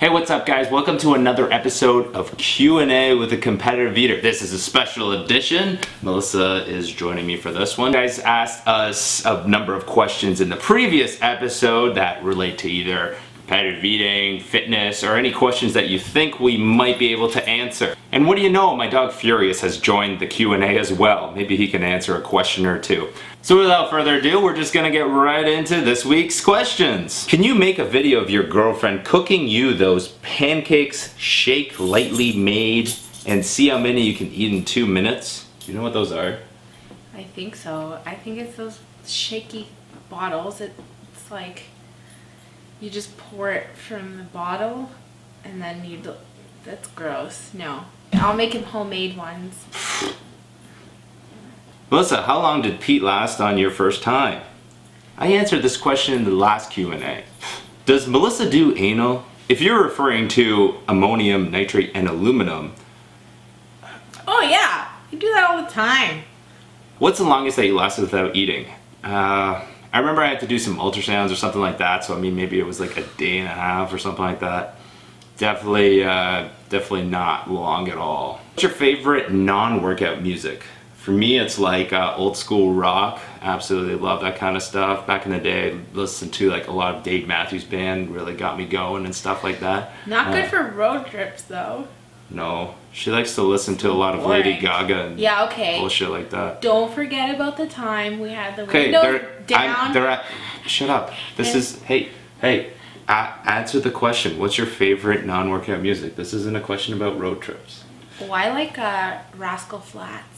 Hey, what's up guys? Welcome to another episode of Q&A with a competitive eater. This is a special edition. Melissa is joining me for this one. You guys asked us a number of questions in the previous episode that relate to either competitive eating, fitness, or any questions that you think we might be able to answer. And what do you know, my dog Furious has joined the Q&A as well. Maybe he can answer a question or two. So without further ado, we're just gonna get right into this week's questions. Can you make a video of your girlfriend cooking you those pancakes Shakelightly made and see how many you can eat in 2 minutes? Do you know what those are? I think so. I think it's those shaky bottles. It's like you just pour it from the bottle and then you do, that's gross. No. I'll make him homemade ones. Melissa, how long did Pete last on your first time? I answered this question in the last Q&A. Does Melissa do anal? If you're referring to ammonium nitrate and aluminum. Oh yeah, you do that all the time. What's the longest that you lasted without eating? I remember I had to do some ultrasounds or something like that, so I mean maybe it was like a day and a half or something like that. Definitely not long at all. What's your favorite non-workout music? For me, it's like old school rock. Absolutely love that kind of stuff. Back in the day, I listened to like a lot of Dave Matthews Band, really got me going and stuff like that. Not good for road trips though. No, she likes to listen to a lot of Lady Gaga and bullshit like that. Don't forget about the time we had the windows down. Shut up. This is, hey, answer the question. What's your favorite non-workout music? This isn't a question about road trips. Oh, I like Rascal Flatts.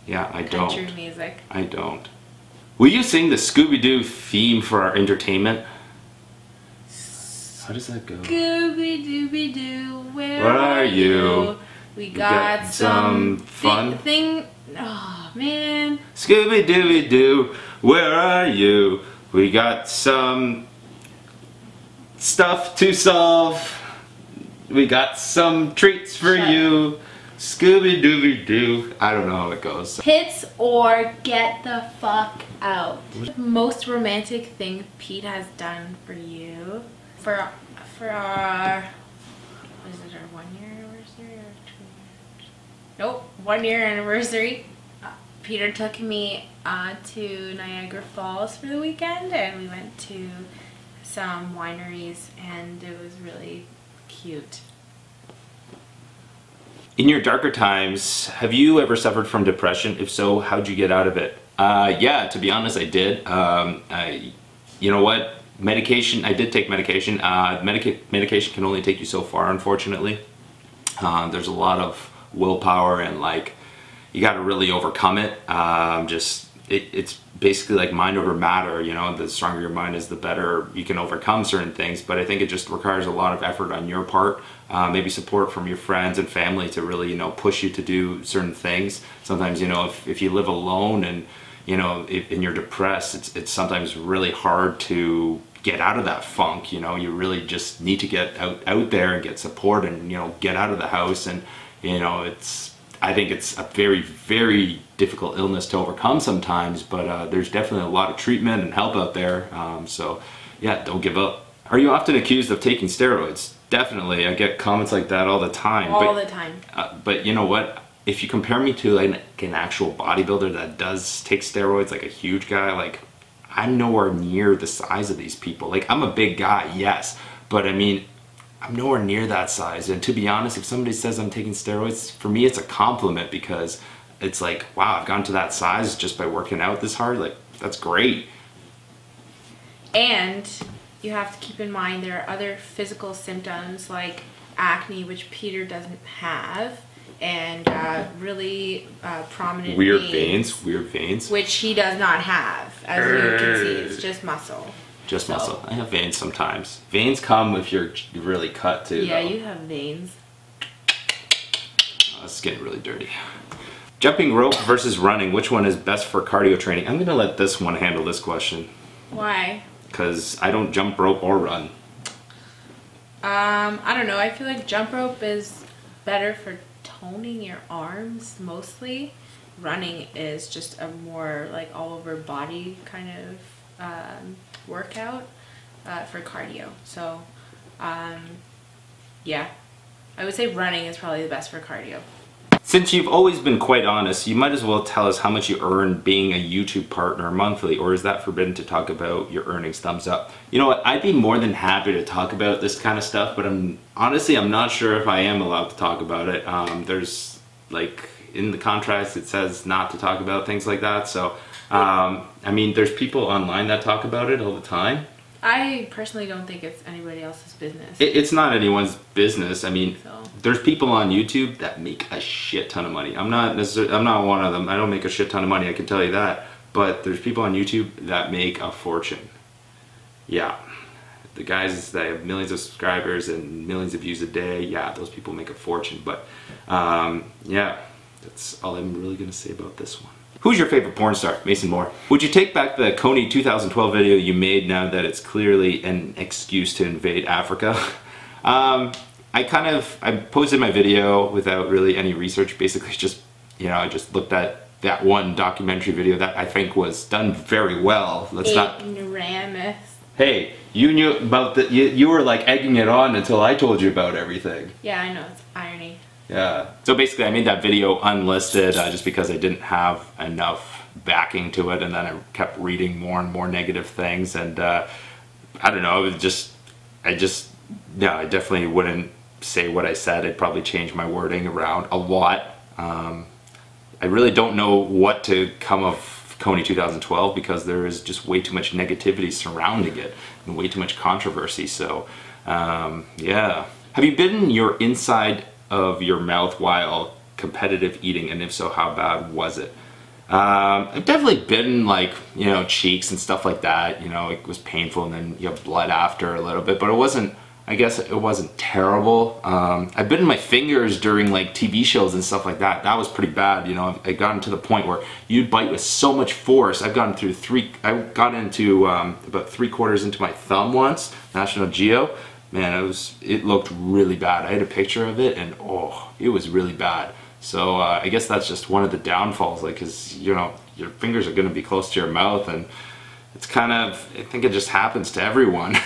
Yeah, I don't. Country music. I don't. Will you sing the Scooby-Doo theme for our entertainment? How does that go? Scooby-Dooby-Doo, where are you? We got some fun thing. Oh man. Scooby-Dooby-Doo, where are you? We got some stuff to solve. We got some treats for you. Scooby-Dooby-Doo. I don't know how it goes. Hits or get the fuck out. Most romantic thing Pete has done for you for our, what is it, our 1 year anniversary or 2 years? Nope, 1 year anniversary. Peter took me to Niagara Falls for the weekend and we went to some wineries and it was really cute. In your darker times, have you ever suffered from depression? If so, how'd you get out of it? Yeah, to be honest, I did. You know what? Medication, I did take medication. Medication can only take you so far, unfortunately. There's a lot of willpower and like, you gotta really overcome it. It's basically like mind over matter, you know, the stronger your mind is, the better you can overcome certain things, but I think it just requires a lot of effort on your part, maybe support from your friends and family to really, you know, push you to do certain things. Sometimes, you know, if you live alone and, you know, and you're depressed, it's sometimes really hard to get out of that funk, you know, you really just need to get out there and get support and, you know, get out of the house and, you know, I think it's a very, very difficult illness to overcome sometimes, but there's definitely a lot of treatment and help out there. So yeah, don't give up. Are you often accused of taking steroids? Definitely, I get comments like that all the time. All the time. But you know what? If you compare me to like an actual bodybuilder that does take steroids, like a huge guy, like I'm nowhere near the size of these people. Like I'm a big guy, yes, but I mean, I'm nowhere near that size, and to be honest, if somebody says I'm taking steroids, for me it's a compliment because it's like, wow, I've gotten to that size just by working out this hard, like, that's great. And you have to keep in mind there are other physical symptoms like acne, which Peter doesn't have, and really prominent weird veins, which he does not have, as you can see, it's just muscle. Just muscle. I have veins sometimes. Veins come if you're really cut too. Yeah, though. you have veins. Oh, it's getting really dirty. Jumping rope versus running, which one is best for cardio training? I'm gonna let this one handle this question. Why? Because I don't jump rope or run. I don't know. I feel like jump rope is better for toning your arms mostly. Running is just a more like all over body kind of workout for cardio. So Yeah. I would say running is probably the best for cardio. Since you've always been quite honest, you might as well tell us how much you earn being a YouTube partner monthly, or is that forbidden to talk about your earnings? Thumbs up. You know what, I'd be more than happy to talk about this kind of stuff, but honestly, I'm not sure if I am allowed to talk about it. There's, like, in the contracts it says not to talk about things like that, so, I mean, there's people online that talk about it all the time. I personally don't think it's anybody else's business. It's not anyone's business. I mean, there's people on YouTube that make a shit ton of money. I'm not one of them. I don't make a shit ton of money, I can tell you that. But there's people on YouTube that make a fortune. Yeah. The guys that have millions of subscribers and millions of views a day, yeah, those people make a fortune. But, yeah, that's all I'm really going to say about this one. Who's your favorite porn star? Mason Moore. Would you take back the KONY 2012 video you made now that it's clearly an excuse to invade Africa? I posted my video without really any research. Basically just, you know, I just looked at that one documentary video that I think was done very well. Let's not... Ignoramus. Hey, you knew about the... You were like egging it on until I told you about everything. Yeah, I know. It's irony. Yeah. So basically I made that video unlisted just because I didn't have enough backing to it, and then I kept reading more and more negative things, and I don't know, it was just, yeah, I definitely wouldn't say what I said. I'd probably change my wording around a lot. I really don't know what to come of KONY 2012 because there is just way too much negativity surrounding it and way too much controversy, so yeah. Have you bitten your inside of your mouth while competitive eating, and if so, how bad was it? I've definitely bitten, like, you know, cheeks and stuff like that. You know, it was painful, and then you have blood after a little bit, but it wasn't, I guess it wasn't terrible. I've bitten my fingers during like TV shows and stuff like that. That was pretty bad. You know, I've gotten to the point where you'd bite with so much force. I've gotten through I got into about 3/4 into my thumb once, National Geo. Man, it looked really bad. I had a picture of it, and oh, it was really bad. So I guess that's just one of the downfalls, like, cause you know, your fingers are gonna be close to your mouth, and it's kind of, I think it just happens to everyone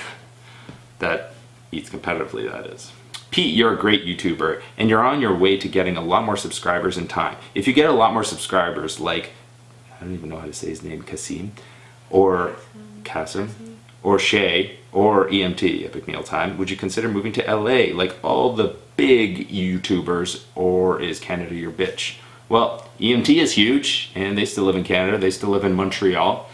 that eats competitively, that is. Pete, you're a great YouTuber, and you're on your way to getting a lot more subscribers in time. If you get a lot more subscribers, like, I don't even know how to say his name, Kasim, or Kasim, or Shay, or EMT, Epic Meal Time, would you consider moving to LA like all the big YouTubers, or is Canada your bitch? Well, EMT is huge, and they still live in Canada, they still live in Montreal.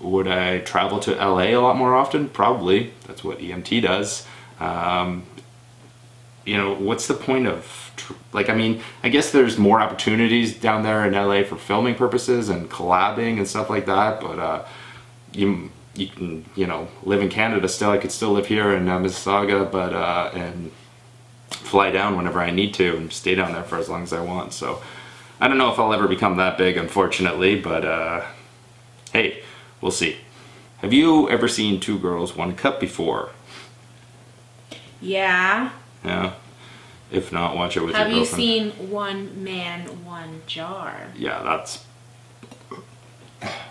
Would I travel to LA a lot more often? Probably. That's what EMT does. You know, what's the point of, like, I mean, I guess there's more opportunities down there in LA for filming purposes and collabing and stuff like that, but you can, you know, live in Canada still. I could still live here in Mississauga, but and fly down whenever I need to and stay down there for as long as I want. So I don't know if I'll ever become that big, unfortunately, but hey, we'll see. Have you ever seen Two Girls, One Cup before? Yeah. Yeah. If not, watch it with your girlfriend. Have you seen One Man, One Jar? Yeah, that's...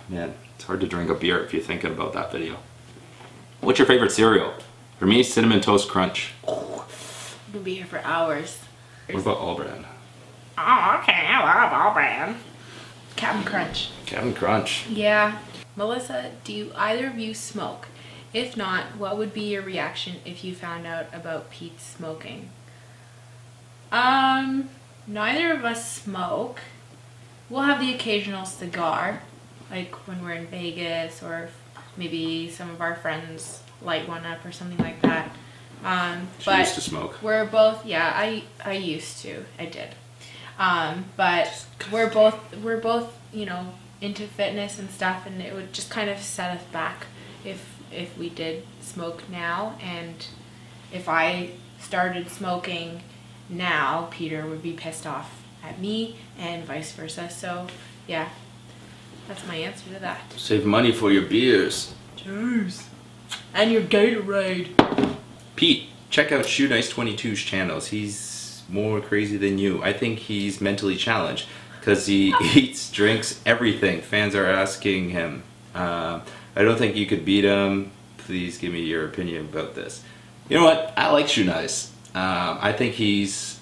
Man, it's hard to drink a beer if you're thinking about that video. What's your favorite cereal? For me, Cinnamon Toast Crunch. Oh, I'm gonna be here for hours. What about All Brand? Oh, okay, I love All Brand. Captain Crunch. Captain Crunch. Yeah. Melissa, do you either of you smoke? If not, what would be your reaction if you found out about Pete smoking? Neither of us smoke. We'll have the occasional cigar, like when we're in Vegas, or maybe some of our friends light one up or something like that. She used to smoke. We're both, yeah, I used to, I did. But we're both, you know, into fitness and stuff, and it would just kind of set us back if we did smoke now, and if I started smoking now, Peter would be pissed off at me and vice versa. So yeah, that's my answer to that. Save money for your beers. Cheers. And your Gatorade. Pete, check out Shoenice 22's channels. He's more crazy than you. I think he's mentally challenged because he eats, drinks, everything. Fans are asking him. I don't think you could beat him. Please give me your opinion about this. You know what? I like Shoenice. I think he's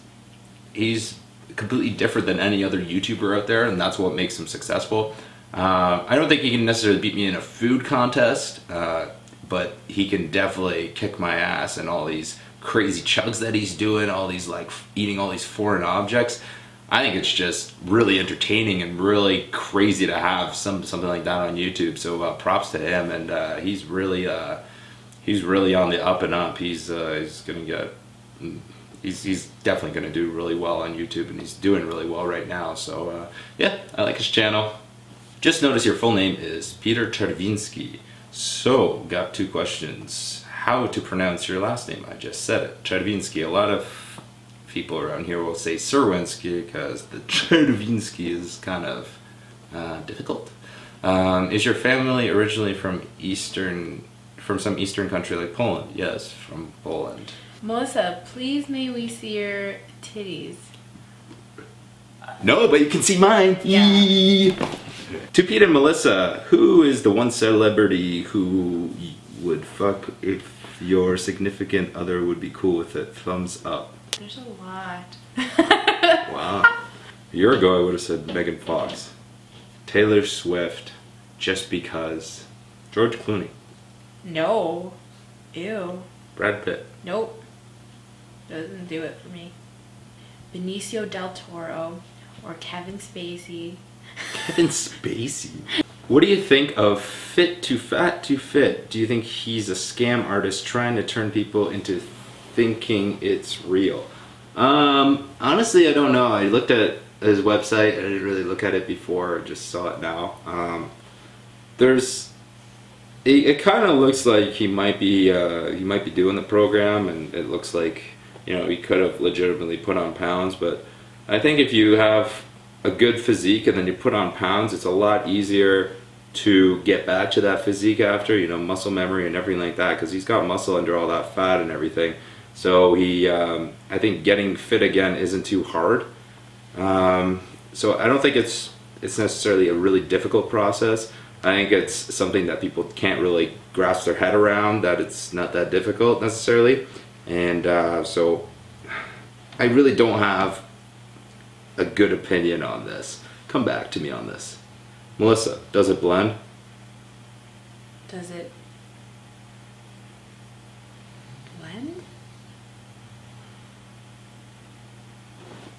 completely different than any other YouTuber out there, and that's what makes him successful. I don't think he can necessarily beat me in a food contest, but he can definitely kick my ass in all these crazy chugs that he's doing, all these like eating all these foreign objects. I think it's just really entertaining and really crazy to have something like that on YouTube. So props to him, and he's really on the up and up. He's gonna get. He's definitely going to do really well on YouTube, and he's doing really well right now. So yeah, I like his channel. Just notice your full name is Peter Czerwiński. So got 2 questions. How to pronounce your last name? I just said it, Czerwiński. A lot of people around here will say Serwinski because the Czerwiński is kind of difficult. Is your family originally from some eastern country like Poland? Yes, from Poland. Melissa, please may we see your titties? No, but you can see mine. Yeah. To Pete and Melissa, who is the one celebrity who would fuck if your significant other would be cool with it? Thumbs up. There's a lot. Wow. A year ago I would have said Megan Fox. Taylor Swift, just because. George Clooney. No. Ew. Brad Pitt. Nope. Doesn't do it for me. Benicio del Toro or Kevin Spacey. Kevin Spacey? What do you think of Fit to Fat to Fit? Do you think he's a scam artist trying to turn people into thinking it's real? Honestly, I don't know. I looked at his website. I didn't really look at it before. I just saw it now. It kind of looks like he might be doing the program, and it looks like, you know, he could have legitimately put on pounds. But I think if you have a good physique and then you put on pounds, it's a lot easier to get back to that physique after, you know, muscle memory and everything like that, because he's got muscle under all that fat and everything. So I think getting fit again isn't too hard. So I don't think it's necessarily a really difficult process. I think it's something that people can't really grasp their head around, that it's not that difficult necessarily. And so I really don't have a good opinion on this. Come back to me on this. Melissa, does it blend? Does it blend?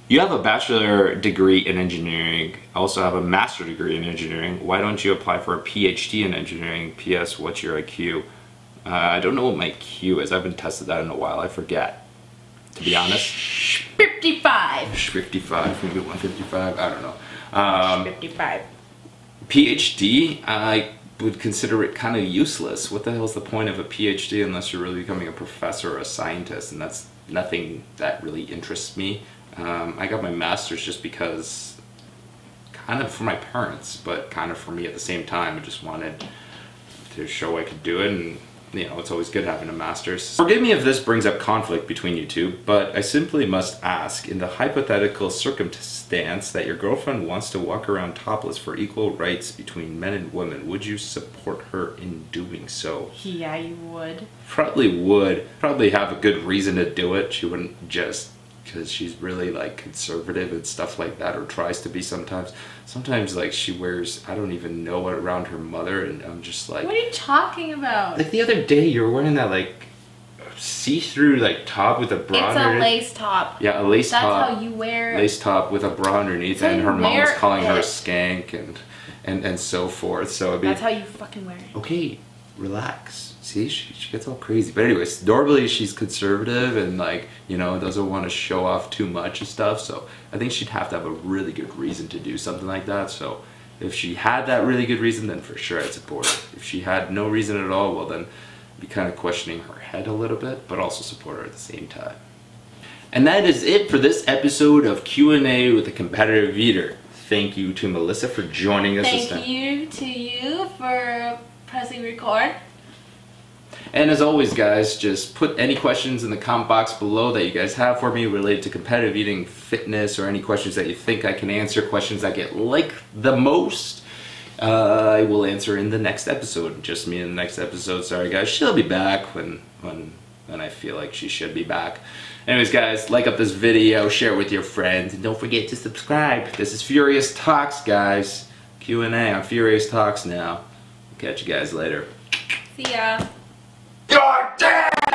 You have a bachelor degree in engineering, also have a master degree in engineering. Why don't you apply for a PhD in engineering? P.S. What's your IQ? I don't know what my IQ is. I haven't tested that in a while. I forget, to be honest. 55. 55, maybe 155. I don't know. 55. PhD, I would consider it kind of useless. What the hell is the point of a PhD unless you're really becoming a professor or a scientist? And that's nothing that really interests me. I got my master's just because, kind of for my parents, but kind of for me at the same time. I just wanted to show I could do it, and you know, it's always good having a master's. Forgive me if this brings up conflict between you two, but I simply must ask, in the hypothetical circumstance that your girlfriend wants to walk around topless for equal rights between men and women, would you support her in doing so? Yeah, you would. Probably would. Probably have a good reason to do it. She wouldn't just because she's really like conservative and stuff like that, or tries to be sometimes. Sometimes like she wears, I don't even know what, around her mother, and I'm just like, what are you talking about? Like the other day you were wearing that like see-through like top with a bra underneath. It's a lace top. Yeah, a lace top. That's how you wear lace top with a bra underneath, and her mom was calling her a skank and so forth. So it'd be, that's how you fucking wear it. Okay, relax. See, she gets all crazy. But anyways, normally she's conservative and like, you know, doesn't want to show off too much and stuff. So I think she'd have to have a really good reason to do something like that. So if she had that really good reason, then for sure I'd support her. If she had no reason at all, well then I'd be kind of questioning her head a little bit, but also support her at the same time. And that is it for this episode of Q&A with a competitive eater. Thank you to Melissa for joining us this time. Thank you to you for pressing record. And as always, guys, just put any questions in the comment box below that you guys have for me related to competitive eating, fitness, or any questions that you think I can answer, questions that get liked the most. I will answer in the next episode. Just me in the next episode. Sorry, guys. She'll be back when and I feel like she should be back. Anyways, guys, like up this video, share it with your friends, and don't forget to subscribe. This is Furious Talks, guys. Q&A on Furious Talks now. Catch you guys later. See ya. You're dead!